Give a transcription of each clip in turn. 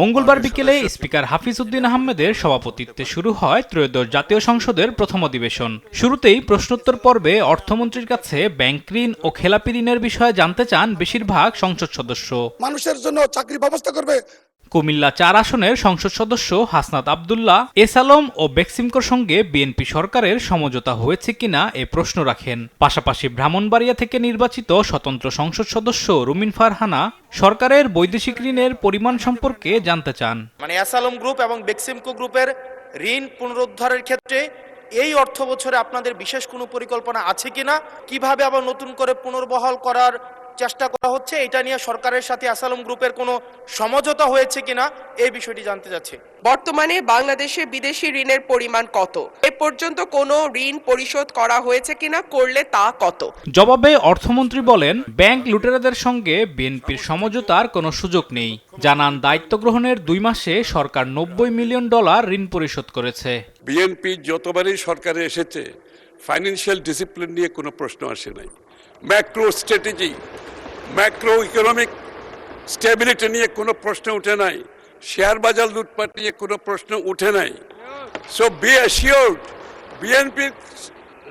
মঙ্গলবার বিকেলে স্পিকার হাফিজ উদ্দিন আহমেদের সভাপতিত্বে শুরু হয় ত্রয়োদশ জাতীয় সংসদের প্রথম অধিবেশন। শুরুতেই প্রশ্নোত্তর পর্বে অর্থমন্ত্রীর কাছে ব্যাংক ঋণ ও খেলাপি ঋণের বিষয়ে জানতে চান বেশিরভাগ সংসদ সদস্য। মানুষের জন্য চাকরি ব্যবস্থা করবে। কুমিল্লা ৪ আসনের সংসদ সদস্য হাসনাত আব্দুল্লাহ এস আলম ও বেক্সিমকোর সঙ্গে বিএনপি সরকারের সমঝোতা হয়েছে কিনা এ প্রশ্ন রাখেন। পাশাপাশি ব্রাহ্মণবাড়িয়া থেকে নির্বাচিত স্বতন্ত্র সংসদ সদস্য রুমিন ফারহানা সরকারের বৈদেশিক ঋণের পরিমাণ সম্পর্কে জানতে চান। এস আলম গ্রুপ এবং বেক্সিমকো গ্রুপের ঋণ পুনরুদ্ধারের ক্ষেত্রে এই অর্থ বছরে আপনাদের বিশেষ কোনো পরিকল্পনা আছে কিনা, কিভাবে আবার নতুন করে পুনর্বহাল করার চেষ্টা করা হচ্ছে, এটা নিয়ে সরকারের সাথে এস আলম গ্রুপের কোনো সমঝোতা হয়েছে কিনা এই বিষয়টি জানতে চাচ্ছি। বর্তমানে বাংলাদেশে বিদেশি ঋণের পরিমাণ কত, এ পর্যন্ত কোনো ঋণ পরিশোধ করা হয়েছে কিনা, করলে তা কত? জবাবে অর্থমন্ত্রী বলেন, ব্যাংক লুটেরাদের সঙ্গে বিএনপির সমঝোতার কোনো সুযোগ নেই। জানান, দায়িত্ব গ্রহণের 2 মাসে সরকার $90 মিলিয়ন ঋণ পরিশোধ করেছে। বিএনপি যতবারই সরকারে এসেছে ফাইন্যান্সিয়াল ডিসিপ্লিন নিয়ে কোনো প্রশ্ন আসে নাই। Macro strategy, macro economic stability নিয়ে কোনো প্রশ্ন উঠে নাই। শেয়ার বাজার লুটপাট নিয়ে কোনো প্রশ্ন উঠে নাই। সো বি অ্যাসিওরড, বিএনপির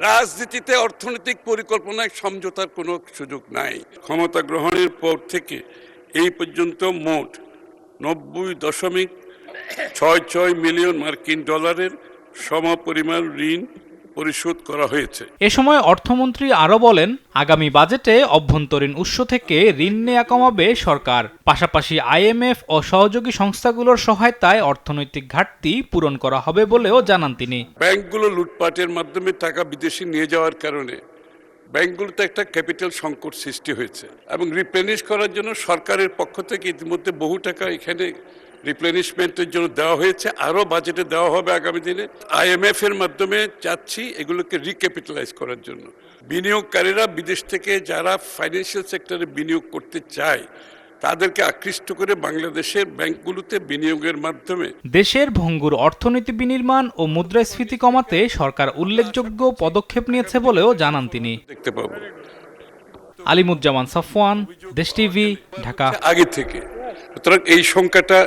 রাজনীতিতে অর্থনৈতিক পরিকল্পনায় সমঝোতার কোনো সুযোগ নাই। ক্ষমতা গ্রহণের পর থেকে এই পর্যন্ত মোট $90.66 মিলিয়ন মার্কিন ডলারের সমপরিমাণ ঋণ পরিশোধ করা হয়েছে। এ সময় অর্থমন্ত্রী আরও বলেন, আগামী বাজেটে অভ্যন্তরীণ উৎস থেকে ঋণ নেয়া কমাবে সরকার। পাশাপাশি আইএমএফ ও সহযোগী সংস্থাগুলোর সহায়তায় অর্থনৈতিক ঘাটতি পূরণ করা হবে বলেও জানান তিনি। ব্যাংকগুলো লুটপাটের মাধ্যমে টাকা বিদেশে নিয়ে যাওয়ার কারণে ব্যাংকগুলোতে একটা ক্যাপিটাল সংকট সৃষ্টি হয়েছে এবং রিপ্লেনিশ করার জন্য সরকারের পক্ষ থেকে ইতিমধ্যে বহু টাকা এখানে রিপ্লেনিশমেন্টের জন্য দেওয়া হয়েছে, আরও বাজেটে দেওয়া হবে আগামী দিনে। আইএমএফ এর মাধ্যমে চাচ্ছি এগুলোকে রিক্যাপিটালাইজ করার জন্য। বিনিয়োগকারীরা বিদেশ থেকে যারা ফাইন্যান্সিয়াল সেক্টরে বিনিয়োগ করতে চায় তাদেরকে আকৃষ্ট করে বাংলাদেশের ব্যাংকগুলোতে বিনিয়োগের মাধ্যমে দেশের ভঙ্গুর অর্থনীতি বিনির্মাণ ও মুদ্রাস্ফীতি কমাতে সরকার উল্লেখযোগ্য পদক্ষেপ নিয়েছে বলেও জানান তিনি। দেখতে পাবো। আলিমুজ্জামান সাফওয়ান, দেশ টিভি, ঢাকা। আগে থেকে সুতরাং এই সংখ্যাটা